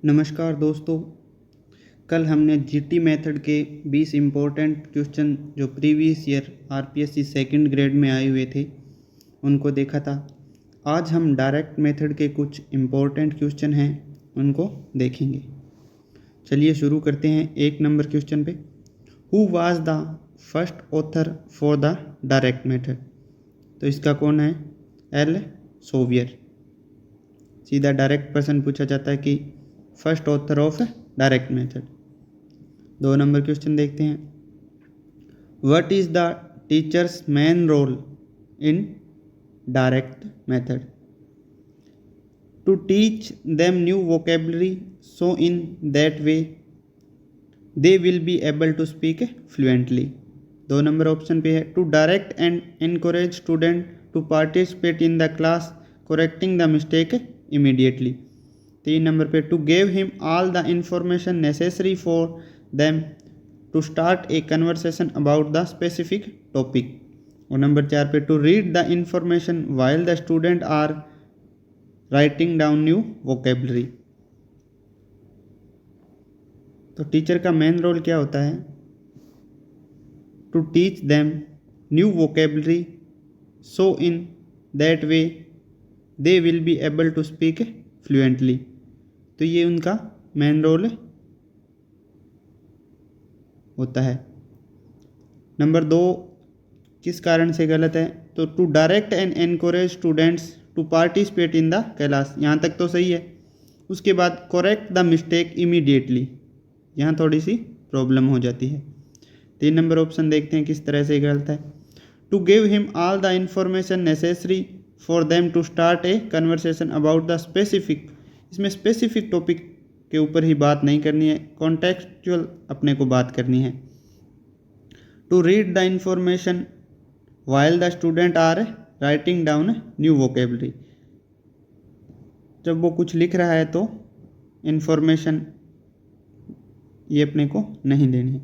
नमस्कार दोस्तों। कल हमने जीटी मेथड के 20 इम्पोर्टेंट क्वेश्चन जो previous year RPSC second grade में आए हुए थे उनको देखा था। आज हम डायरेक्ट मेथड के कुछ इम्पोर्टेंट क्वेश्चन हैं उनको देखेंगे। चलिए शुरू करते हैं 1 नंबर क्वेश्चन पे। Who was the first author for the direct method? तो इसका कौन है? L Sauveur. सीधा डायरेक्ट पर्सन पूछा जाता है कि first author of direct method. 2 number question देखते हैं। What is the teachers main role in direct method? To teach them new vocabulary so in that way they will be able to speak fluently. 2 number option पे है to direct and encourage student to participate in the class correcting the mistake immediately. 3 number पे to give him all the information necessary for them to start a conversation about the specific topic. और number 4 पे to read the information while the student are writing down new vocabulary. तो teacher का main role क्या होता है? To teach them new vocabulary so in that way they will be able to speak fluently. तो ये उनका main role होता है। नंबर 2 किस कारण से गलत है? तो to direct and encourage students to participate in the class, यहाँ तक तो सही है। उसके बाद करेक्ट द मिस्टेक इमीडिएटली, यहाँ थोड़ी सी प्रॉब्लम हो जाती है। 3 नंबर ऑप्शन देखते हैं किस तरह से गलत है। To give him all the information necessary for them to start a conversation about the specific, इसमें स्पेसिफिक टॉपिक के ऊपर ही बात नहीं करनी है, कॉन्टेक्चुअल अपने को बात करनी है। To read the information while the student are writing down new vocabulary, जब वो कुछ लिख रहा है तो इन्फॉर्मेशन ये अपने को नहीं देनी है।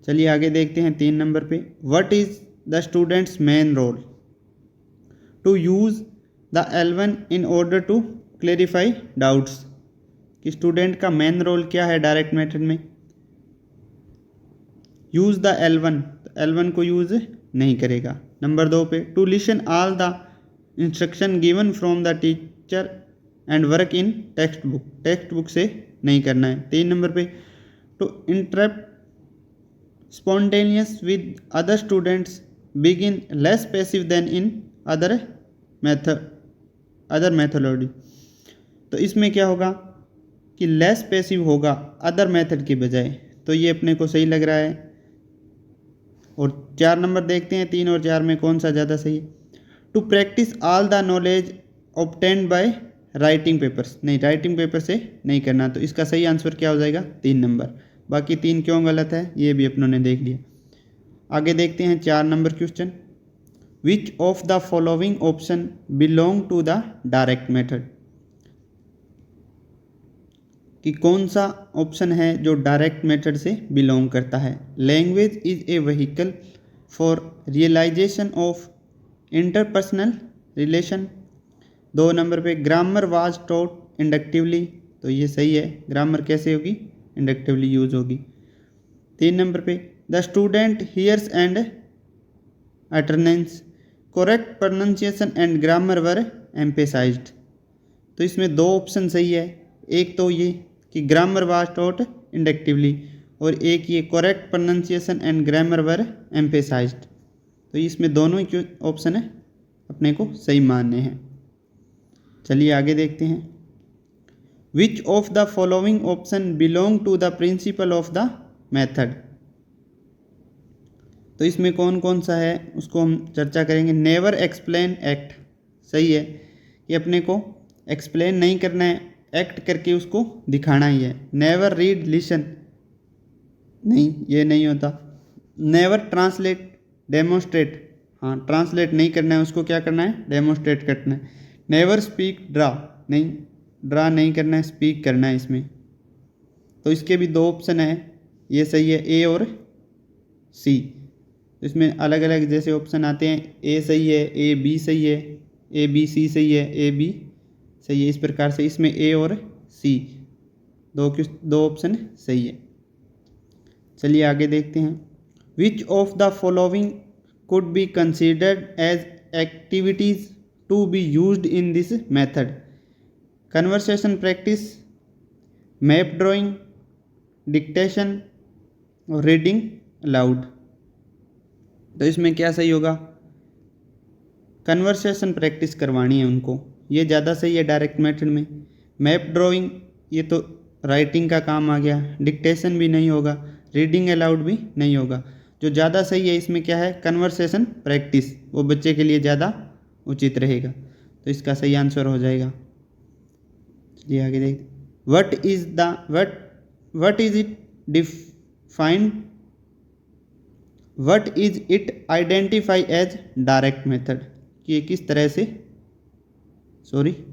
चलिए आगे देखते हैं 3 नंबर पे। What is the students main role? To use the L1 in order to clarify doubts, कि स्टूडेंट का मेन रोल क्या है डायरेक्ट मेथड में? यूज द L1, तो L1 को यूज नहीं करेगा। नंबर 2 पे to listen all the instruction given from the teacher and work in textbook, textbook से नहीं करना है। 3 नंबर पे to interrupt spontaneous with other students begin less passive than in other methodology. तो इसमें क्या होगा कि लेस पैसिव होगा अदर मेथड के बजाय, तो ये अपने को सही लग रहा है। और 4 नंबर देखते हैं 3 और 4 में कौन सा ज़्यादा सही है। To practise all the knowledge obtained by writing papers, नहीं राइटिंग पेपर से नहीं करना, तो इसका सही आंसर क्या हो जाएगा? 3 नंबर। बाकी 3 क्यों गलत है ये भी अपनों ने देख लिया। आगे देखते हैं 4 number question. Which of the following option belong to the direct method? कि कौन सा ऑप्शन है जो डायरेक्ट मेथड से बिलोंग करता है? Language is a vehicle for realisation of interpersonal relation. 2 number पे ग्रामर वाज टॉट इंडक्टिवली, तो ये सही है। ग्रामर कैसे होगी? इंडक्टिवली यूज होगी। 3 नंबर पे the student hears and attendance, correct pronunciation and grammar were emphasised. तो इसमें 2 ऑप्शन सही है। एक तो ये कि ग्रामर वाज टॉट इंडक्टिवली, और एक ये correct pronunciation and grammar were emphasised. तो इसमें दोनों ही ऑप्शन है अपने को सही मानने हैं। चलिए आगे देखते हैं। Which of the following option belong to the principle of the method? तो इसमें कौन कौन सा है उसको हम चर्चा करेंगे। नेवर एक्सप्लेन एक्ट, सही है कि अपने को एक्सप्लेन नहीं करना है, एक्ट करके उसको दिखाना ही है। नेवर रीड लिसन, नहीं ये नहीं होता। नेवर ट्रांसलेट डेमोन्स्ट्रेट, हाँ ट्रांसलेट नहीं करना है, उसको क्या करना है? डेमोन्स्ट्रेट करना है। नेवर स्पीक ड्रा, नहीं ड्रा नहीं करना है, स्पीक करना है इसमें। तो इसके भी 2 ऑप्शन है, ये सही है ए और सी। तो इसमें अलग अलग जैसे ऑप्शन आते हैं, ए सही है, ए बी सही है, ए बी सी सही है, ए बी सही है, इस प्रकार से इसमें ए और सी दो ऑप्शन सही है। चलिए आगे देखते हैं। Which of the following could be considered as activities to be used in this method? Conversation practice, map drawing, dictation और रीडिंग अलाउड। तो इसमें क्या सही होगा? कन्वर्सेशन प्रैक्टिस करवानी है उनको, ये ज़्यादा सही है डायरेक्ट मेथड में। मैप ड्राइंग ये तो राइटिंग का काम आ गया, डिक्टेशन भी नहीं होगा, रीडिंग अलाउड भी नहीं होगा। जो ज़्यादा सही है इसमें क्या है? कन्वर्सेशन प्रैक्टिस, वो बच्चे के लिए ज़्यादा उचित रहेगा, तो इसका सही आंसर हो जाएगा। चलिए आगे देखते। What is it defined, what is it identify as direct method? कि ये किस तरह से,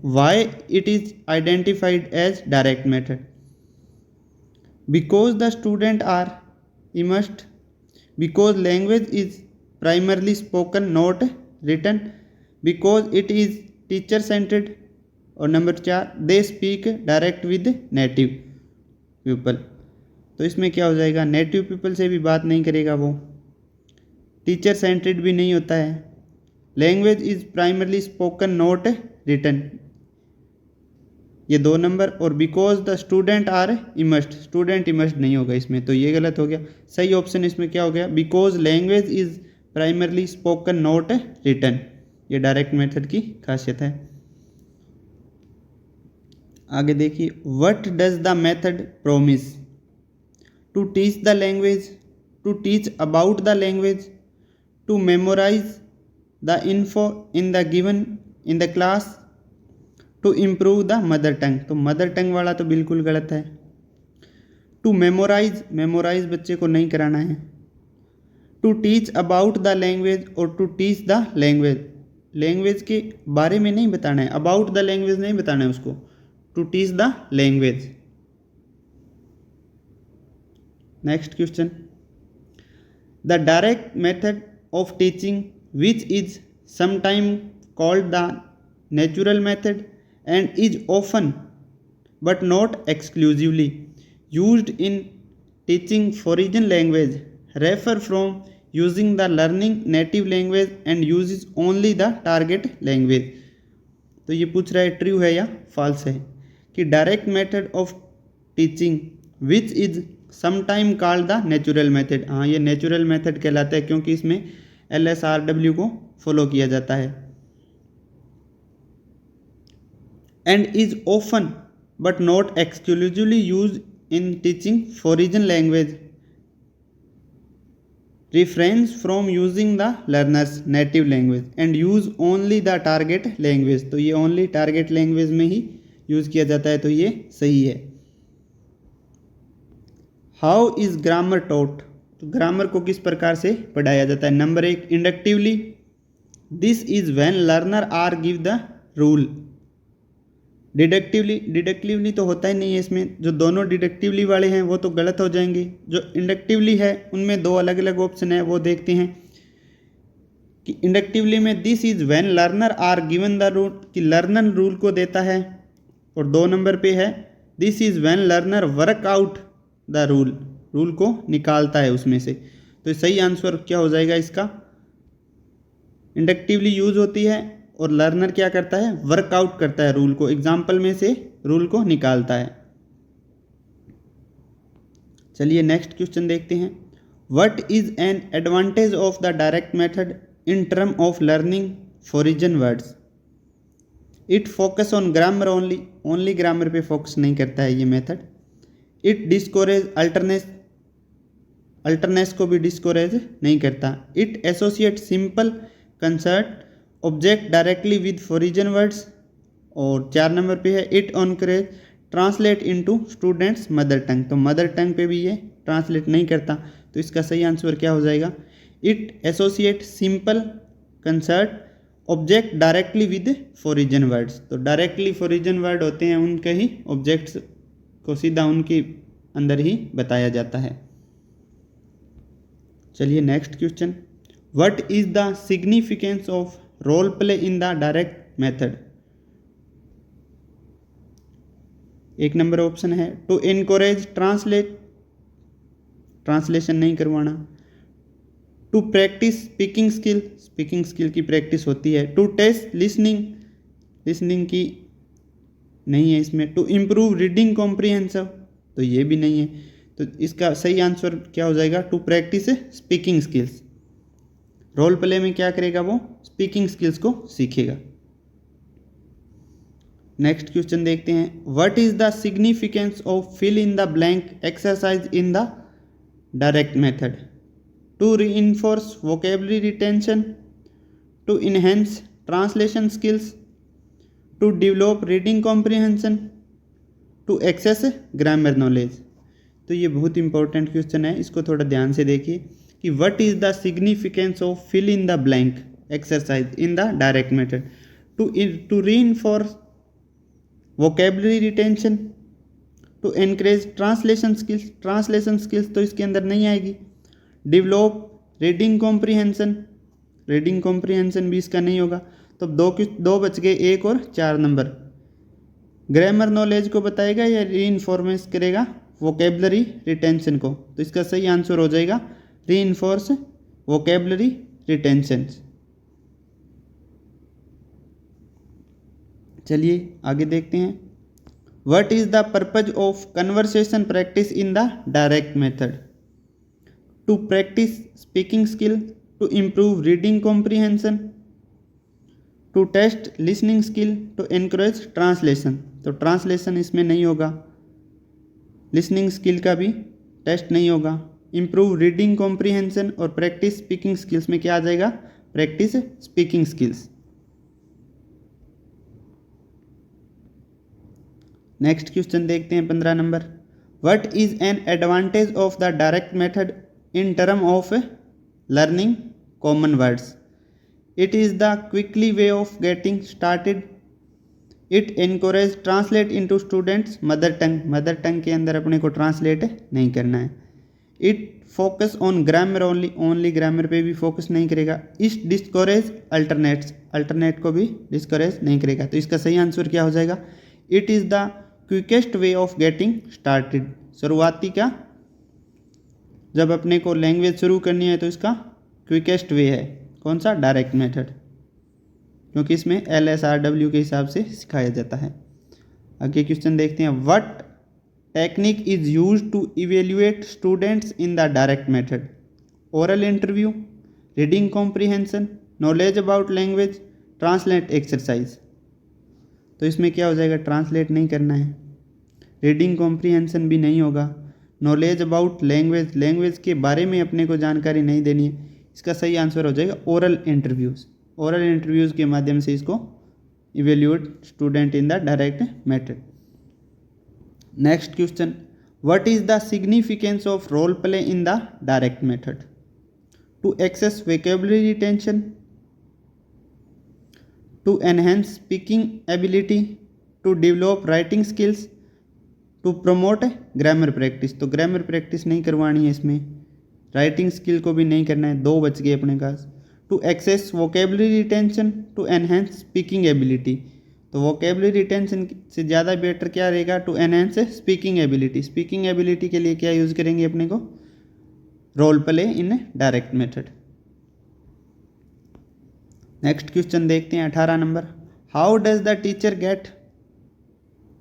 why it is identified as direct method? Because the student are immersed, because language is primarily spoken not written, because it is teacher centred, और number 4 they speak direct with native people. तो इसमें क्या हो जाएगा? Native people से भी बात नहीं करेगा वो, टीचर सेंटर्ड भी नहीं होता है, language is primarily spoken not written, ये 2 नंबर, और because the student are immersed, student immersed नहीं होगा इसमें, तो ये गलत हो गया। सही ऑप्शन इसमें क्या हो गया? Because language is primarily spoken not written, ये डायरेक्ट मेथड की खासियत है। आगे देखिए। What does the method promise? To teach the language, to teach about the language, to memorise the info in the given in the class, to improve the mother tongue. तो mother टंग वाला तो बिल्कुल गलत है। टू मेमोराइज, मेमोराइज बच्चे को नहीं कराना है। To teach about the language और to teach the language, language के बारे में नहीं बताना है, अबाउट द लैंग्वेज नहीं बताना है उसको, to teach the language. Next question. The direct method of teaching which is sometime called the natural method and is often but not exclusively used in teaching foreign language, refer from using the learning native language and uses only the target language। तो ये पूछ रहा है true है या false है कि direct method of teaching which is sometime called the natural method. हाँ, ये नेचुरल मेथड कहलाता है क्योंकि इसमें LSRW को फॉलो किया जाता है। and is often but not exclusively used in teaching foreign language, refrains from using the learner's native language and use only the target language। तो ये only target language में ही यूज किया जाता है, तो ये सही है। How is grammar taught? तो ग्रामर को किस प्रकार से पढ़ाया जाता है? Number 1 inductively, this is when learner are give the rule. Deductively तो होता ही नहीं है इसमें, जो दोनों डिडक्टिवली वाले हैं वो तो गलत हो जाएंगे। जो इंडक्टिवली है उनमें 2 अलग अलग ऑप्शन है, वो देखते हैं कि इंडक्टिवली में this is when learner are given the rule, कि लर्नर रूल को देता है, और 2 नंबर पे है this is when learner work out the rule, rule को निकालता है उसमें से। तो सही आंसर क्या हो जाएगा इसका? इंडक्टिवली यूज होती है और लर्नर क्या करता है? वर्कआउट करता है रूल को, एग्जाम्पल में से रूल को निकालता है। चलिए नेक्स्ट क्वेश्चन देखते हैं। What is an advantage of the direct method in term of learning foreign words? It focus on grammar only, only grammar पे फोकस नहीं करता है ये मेथड। इट डिस्कोरेज अल्टरनेस, अल्टरनेस को भी डिस्कोरेज नहीं करता। It associate simple concrete object directly with foreign words, और 4 नंबर पे है it encourage translate into students mother tongue. तो मदर टंग पे भी ये ट्रांसलेट नहीं करता, तो इसका सही आंसर क्या हो जाएगा? It associate simple concrete object directly with foreign words. तो डायरेक्टली फॉरिजन वर्ड होते हैं उनके ही ऑब्जेक्ट्स को सीधा उनके अंदर ही बताया जाता है। चलिए next question. What is the significance of role play in the direct method? एक नंबर ऑप्शन है। टू इनकरेज ट्रांसलेशन नहीं करवाना। टू प्रैक्टिस स्पीकिंग स्किल की प्रैक्टिस होती है। टू टेस्ट लिसनिंग की नहीं है इसमें। टू इम्प्रूव रीडिंग कॉम्प्रिहेंसिव तो ये भी नहीं है। तो इसका सही आंसर क्या हो जाएगा? To practice speaking skills. Role play में क्या करेगा? वो स्पीकिंग स्किल्स को सीखेगा। नेक्स्ट क्वेश्चन देखते हैं। What is the significance of fill in the blank exercise in the direct method? To reinforce vocabulary retention, to enhance translation skills, to develop reading comprehension, to access grammar knowledge. तो ये बहुत important question है, इसको थोड़ा ध्यान से देखिए कि what is the significance of fill in the blank exercise in the direct method? To reinforce vocabulary retention, to encourage translation skills तो इसके अंदर नहीं आएगी। डेवलप रीडिंग कॉम्प्रिहेंशन भी इसका नहीं होगा। तो दो बच गए, 1 और 4 नंबर। ग्रामर नॉलेज को बताएगा या रीइंफोर्स करेगा वोकेबलरी रिटेंशन को? तो इसका सही आंसर हो जाएगा रीइंफोर्स वोकेबलरी रिटेंशन। चलिए आगे देखते हैं। What is the purpose of conversation practice in the direct method? To practice speaking skill, to improve reading comprehension, to test listening skill, to encourage translation. तो ट्रांसलेशन इसमें नहीं होगा। लिसनिंग स्किल का भी टेस्ट नहीं होगा। इम्प्रूव रीडिंग कॉम्प्रिहेंशन और practice speaking skills में क्या आ जाएगा? Practice speaking skills. Next question देखते हैं 15 number. What is an advantage of the direct method in term of learning common words? It is the quickly way of getting started. It encourage translate into students mother टंग के अंदर अपने को translate नहीं करना है। It focus on grammar only grammar पे भी focus नहीं करेगा। इट डिस्करेज अल्टरनेट को भी डिस्करेज नहीं करेगा। तो इसका सही आंसर क्या हो जाएगा? It is the quickest way of getting started. शुरुआती का जब अपने को लैंग्वेज शुरू करनी है तो इसका क्विकेस्ट वे है कौन सा? डायरेक्ट मेथड, क्योंकि इसमें LSRW के हिसाब से सिखाया जाता है। आगे क्वेश्चन देखते हैं। What technique is use to evaluate students in the direct method? Oral interview, reading comprehension, knowledge about language, translate exercise. तो इसमें क्या हो जाएगा? ट्रांसलेट नहीं करना है। रीडिंग कॉम्प्रिहेंशन भी नहीं होगा। नॉलेज अबाउट लैंग्वेज के बारे में अपने को जानकारी नहीं देनी है। इसका सही आंसर हो जाएगा ओरल इंटरव्यूज़ के माध्यम से इसको evaluate student in the direct method. Next question. What is the significance of role play in the direct method? To access vocabulary retention, to enhance speaking ability, to develop writing skills, to promote grammar practice. तो grammar practice नहीं करवानी है इसमें, writing skill को भी नहीं करना है। 2 बच गए अपने पास। To access vocabulary retention, to enhance speaking ability. तो वोकैबुलरी रिटेंशन से ज़्यादा बेटर क्या रहेगा? To enhance speaking ability. Speaking ability के लिए क्या यूज़ करेंगे अपने को? Role play in direct method. Next question देखते हैं 18 number. How does the teacher get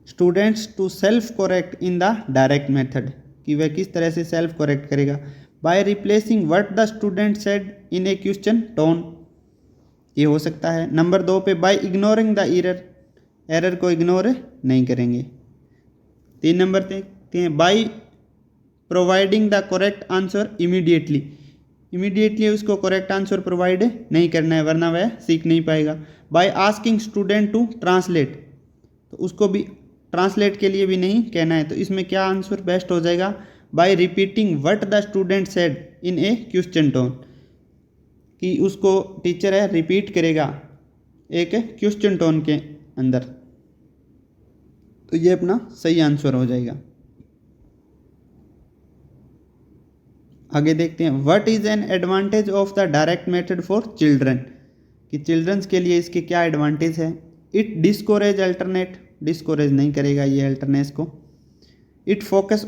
students to self correct in the direct method? कि वह किस तरह से सेल्फ करेक्ट करेगा? By replacing what the student said in a question tone, ये हो सकता है। नंबर 2 पे बाय इग्नोरिंग द एरर को इग्नोर नहीं करेंगे। 3 नंबर देखते हैं। By providing the correct answer immediately उसको करेक्ट आंसर प्रोवाइड नहीं करना है, वरना वह सीख नहीं पाएगा। By asking student to translate, तो उसको भी ट्रांसलेट के लिए भी नहीं कहना है। तो इसमें क्या आंसर बेस्ट हो जाएगा? Bye repeating what the student said in a question tone, कि उसको टीचर है रिपीट करेगा एक क्वेश्चन टोन के अंदर। तो ये अपना सही आंसर हो जाएगा। आगे देखते हैं। What is an advantage of the direct method for children? कि चिल्ड्रंस के लिए इसके क्या एडवांटेज है? इट डिस्कोरेज अल्टरनेट, डिस्कोरेज नहीं करेगा ये अल्टरनेस को। It focus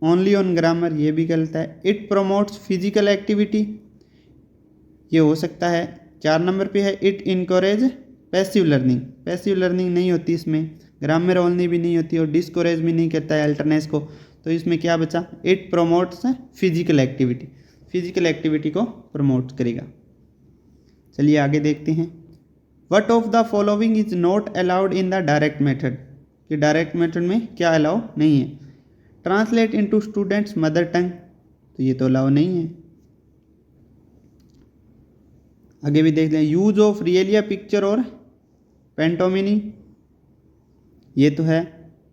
only on grammar, ये भी गलत है। इट प्रमोट्स फिजिकल एक्टिविटी, ये हो सकता है। 4 नंबर पे है it encourage passive learning, passive learning नहीं होती इसमें, ग्रामर ओनली भी नहीं होती और डिस्कोरेज भी नहीं करता है अल्टरनेस को। तो इसमें क्या बचा, it promotes physical activity, physical activity को प्रमोट करेगा। चलिए आगे देखते हैं। What of the following is not allowed in the direct method, कि डायरेक्ट मेथड में क्या अलाउ नहीं है। Translate into students mother tongue, तो ये तो अलाउ नहीं है। आगे भी देख लें। यूज ऑफ रियलिया पिक्चर और पेंटोमिनी, ये तो है।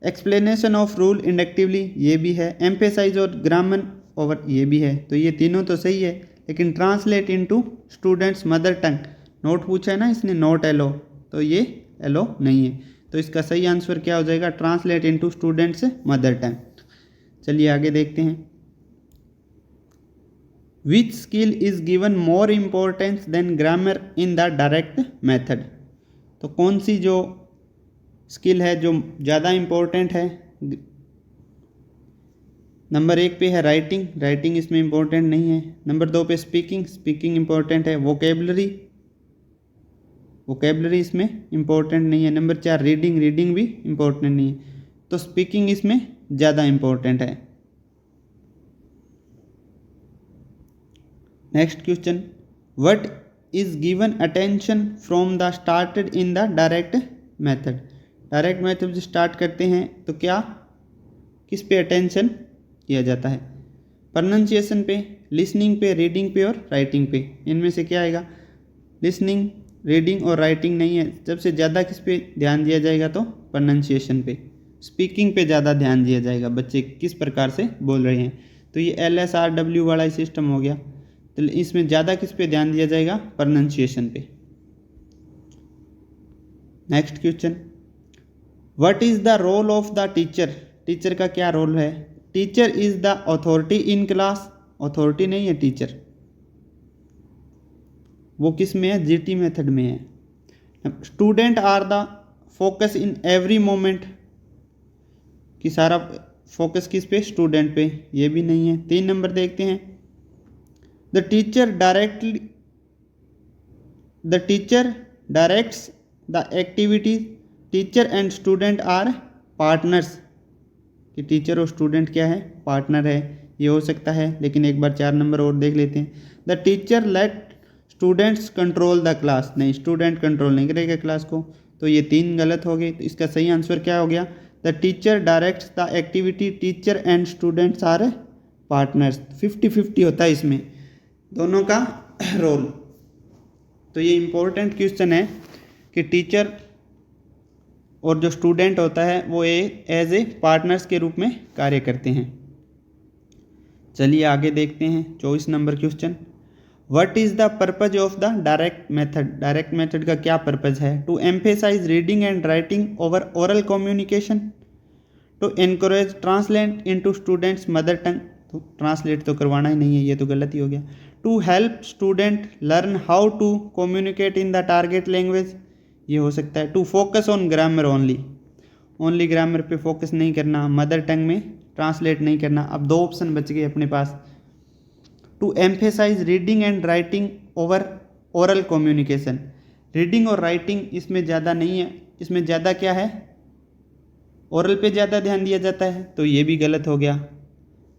एक्सप्लेनेशन ऑफ रूल इंडक्टिवली, ये भी है। एम्फेसाइज और ग्रामर ओवर, ये भी है। तो ये तीनों तो सही है, लेकिन ट्रांसलेट इनटू स्टूडेंट्स मदर टंग नोट पूछा है ना इसने, नॉट एलो, तो ये एलो नहीं है। तो इसका सही आंसर क्या हो जाएगा, translate into students mother tongue. चलिए आगे देखते हैं। Which skill is given more importance than grammar in the direct method, तो कौन सी जो स्किल है जो ज़्यादा इम्पोर्टेंट है। नंबर 1 पे है राइटिंग, राइटिंग इसमें इम्पोर्टेंट नहीं है। नंबर 2 पे स्पीकिंग, स्पीकिंग इम्पोर्टेंट है। वोकेबलरी, वोकेबलरी इसमें इम्पोर्टेंट नहीं है। नंबर 4 रीडिंग, रीडिंग भी इम्पोर्टेंट नहीं है। तो स्पीकिंग इसमें ज़्यादा इम्पोर्टेंट है। Next question, what is given attention from the started in the direct method, direct method जो स्टार्ट करते हैं तो क्या किस पे अटेंशन किया जाता है। प्रोनाउंसिएशन पे, लिसनिंग पे, रीडिंग पे और राइटिंग पे, इनमें से क्या आएगा। लिसनिंग, रीडिंग और राइटिंग नहीं है। सबसे ज़्यादा किस पे ध्यान दिया जाएगा, तो प्रोनाउंसिएशन पे, स्पीकिंग पे ज़्यादा ध्यान दिया जाएगा, बच्चे किस प्रकार से बोल रहे हैं। तो ये LSRW वाला सिस्टम हो गया। तो इसमें ज़्यादा किस पे ध्यान दिया जाएगा, प्रोनाउंसिएशन पे। Next question, what is the role of the teacher, teacher का क्या रोल है। Teacher is the authority in class, authority नहीं है टीचर, वो किस में है, GT मेथड में है। Student are the focus in every moment, कि सारा फोकस किस पे, स्टूडेंट पे, ये भी नहीं है। 3 नंबर देखते हैं। The teacher directs the activities, teacher and student are partners, कि टीचर और स्टूडेंट क्या है, पार्टनर है, ये हो सकता है। लेकिन एक बार 4 नंबर और देख लेते हैं। The teacher let students control the class, नहीं, स्टूडेंट कंट्रोल नहीं करेगा क्लास को। तो ये 3 गलत हो गए। तो इसका सही आंसर क्या हो गया, the teacher directs the activity, teacher and students are partners. 50-50 होता है इसमें दोनों का रोल। तो ये इम्पोर्टेंट क्वेश्चन है कि टीचर और जो स्टूडेंट होता है वो एज ए पार्टनर्स के रूप में कार्य करते हैं। चलिए आगे देखते हैं 24 number question, what is the purpose of the direct method, direct method का क्या पर्पज है। To emphasise reading and writing over oral communication, to encourage translate into students mother tongue, तो ट्रांसलेट तो करवाना ही नहीं है, ये तो गलत ही हो गया। To help student learn how to communicate in the target language, ये हो सकता है। To focus on grammar only, only grammar पे फोकस नहीं करना, मदर टंग में ट्रांसलेट नहीं करना। अब 2 ऑप्शन बच गए अपने पास। To emphasise reading and writing over oral communication, reading और राइटिंग इसमें ज़्यादा नहीं है, इसमें ज़्यादा क्या है, ओरल पे ज़्यादा ध्यान दिया जाता है, तो ये भी गलत हो गया।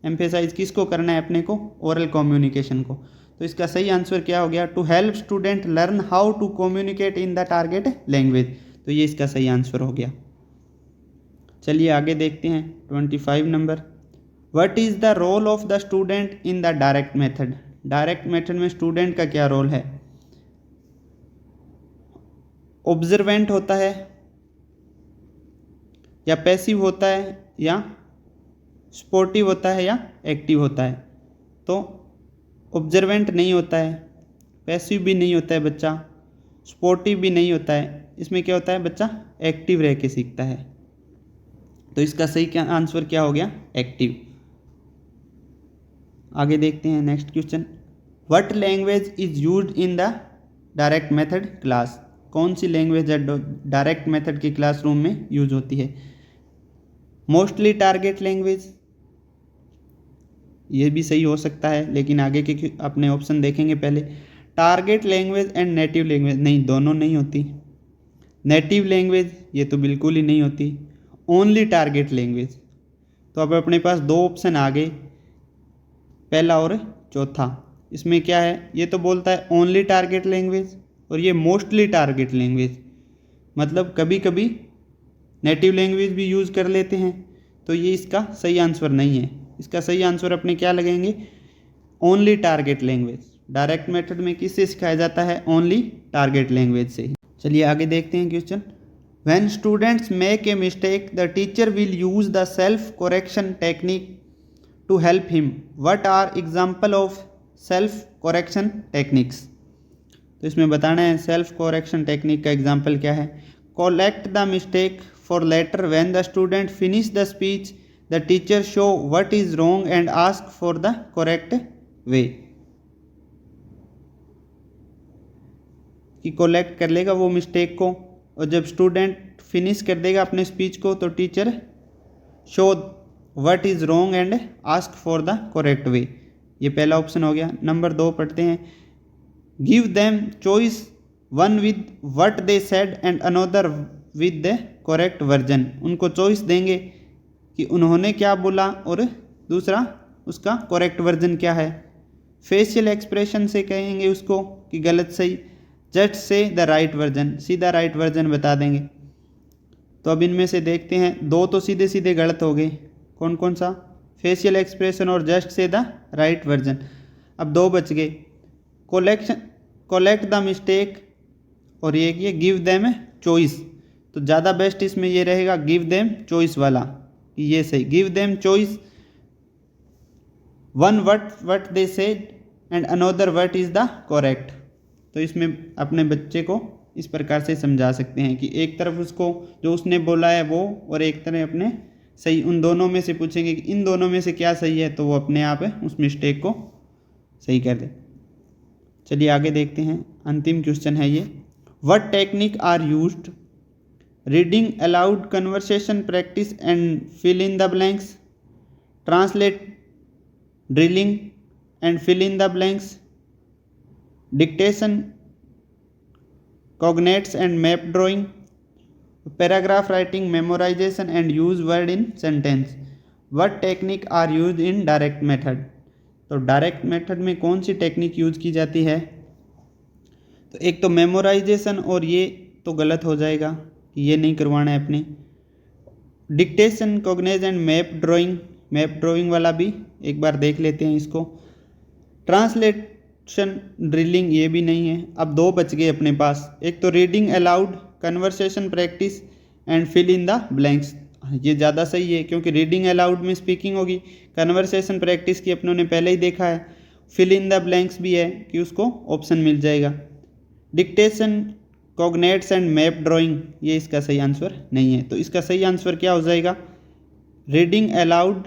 एम्फेसाइज किसको करना है अपने को, ओरल कम्युनिकेशन को। तो इसका सही आंसर क्या हो गया, to help student learn how to communicate in the target language, तो ये इसका सही आंसर हो गया। चलिए आगे देखते हैं 25 number, what is the role of the student in the direct method, direct method में स्टूडेंट का क्या रोल है। ऑब्जर्वेंट होता है या पैसिव होता है या स्पोर्टिव होता है या एक्टिव होता है। तो ऑब्जर्वेंट नहीं होता है, पैसिव भी नहीं होता है बच्चा, स्पोर्टिव भी नहीं होता है, इसमें क्या होता है, बच्चा एक्टिव रह के सीखता है। तो इसका सही क्या आंसर क्या हो गया, एक्टिव। आगे देखते हैं next question, what language is used in the direct method class, कौन सी लैंग्वेज डायरेक्ट मेथड के क्लासरूम में यूज होती है? मोस्टली टारगेट लैंग्वेज, ये भी सही हो सकता है, लेकिन आगे के अपने ऑप्शन देखेंगे पहले। Target language and native language, नहीं, दोनों नहीं होती। नेटिव लैंग्वेज, ये तो बिल्कुल ही नहीं होती। ओनली टारगेट लैंग्वेज, तो अब अपने पास दो ऑप्शन आ गए, पहला और चौथा। इसमें क्या है, ये तो बोलता है ओनली टारगेट लैंग्वेज और ये मोस्टली टारगेट लैंग्वेज, मतलब कभी कभी नेटिव लैंग्वेज भी यूज़ कर लेते हैं, तो ये इसका सही आंसर नहीं है। इसका सही आंसर अपने क्या लगेंगे, only target language. Direct method में किससे सिखाया जाता है, ओनली टारगेट लैंग्वेज से ही। चलिए आगे देखते हैं question. When students make a mistake the teacher will use the self correction technique to help him, what are example of self correction techniques? तो इसमें बताना है सेल्फ करेक्शन टेक्निक का एग्जाम्पल क्या है। Correct the mistake for later when the student finish the speech the teacher show what is wrong and ask for the correct way. कि collect कर लेगा वो मिस्टेक को, और जब स्टूडेंट फिनिश कर देगा अपने स्पीच को तो teacher show what is wrong and ask for the correct वे। ये पहला ऑप्शन हो गया। नंबर 2 पढ़ते हैं। Give them choice, one with what they said and another with the correct version. उनको चॉइस देंगे कि उन्होंने क्या बोला और दूसरा उसका करेक्ट वर्जन क्या है। फेशियल एक्सप्रेशन से कहेंगे उसको कि गलत सही। Just say the right version, सीधा राइट वर्जन बता देंगे। तो अब इनमें से देखते हैं, दो तो सीधे सीधे गलत हो गए। कौन कौन सा, फेशियल एक्सप्रेशन और just say the right version. अब दो बच गए, कलेक्ट द मिस्टेक और ये गिव देम चॉइस। तो ज़्यादा बेस्ट इसमें ये रहेगा गिव देम चॉइस वाला, कि ये सही। Give them choice, one what they said and another what is the correct. तो इसमें अपने बच्चे को इस प्रकार से समझा सकते हैं कि एक तरफ उसको जो उसने बोला है वो, और एक तरफ अपने सही, उन दोनों में से पूछेंगे कि इन दोनों में से क्या सही है, तो वो अपने आप उस मिस्टेक को सही कर दे। चलिए आगे देखते हैं, अंतिम क्वेश्चन है ये। What technique are used, reading aloud, conversation practice and fill in the blanks, translate, drilling and fill in the blanks, dictation, cognates and map drawing, paragraph writing, memorisation and use word in sentence. What technique are use in direct method? तो direct method में कौन सी technique use की जाती है? तो एक तो memorisation, और ये तो गलत हो जाएगा, ये नहीं करवाना है अपने। डिक्टेशन, कॉग्नेज एंड मैप ड्राइंग वाला भी एक बार देख लेते हैं इसको। ट्रांसलेशन, ड्रिलिंग, ये भी नहीं है। अब दो बच गए अपने पास, एक तो reading aloud, conversation practice and fill in the blanks. ये ज़्यादा सही है क्योंकि रीडिंग अलाउड में स्पीकिंग होगी, कन्वर्सेशन प्रैक्टिस की अपनों ने पहले ही देखा है, फिल इन द ब्लैंक्स भी है कि उसको ऑप्शन मिल जाएगा। Dictation, cognates and map drawing, ये इसका सही आंसर नहीं है। तो इसका सही आंसर क्या हो जाएगा, reading aloud,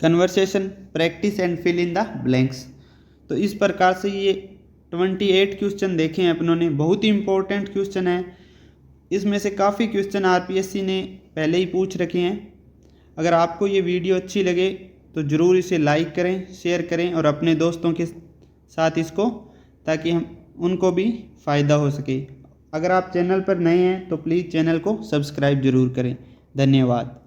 conversation practice and fill in the blanks. तो इस प्रकार से ये 28 क्वेश्चन देखे हैं अपनों ने, बहुत ही इंपॉर्टेंट क्वेश्चन है। इसमें से काफ़ी क्वेश्चन आरपीएससी ने पहले ही पूछ रखे हैं। अगर आपको ये वीडियो अच्छी लगे तो ज़रूर इसे लाइक करें, शेयर करें और अपने दोस्तों के साथ इसको, ताकि हम उनको भी फ़ायदा हो सके। अगर आप चैनल पर नए हैं तो प्लीज़ चैनल को सब्सक्राइब ज़रूर करें। धन्यवाद।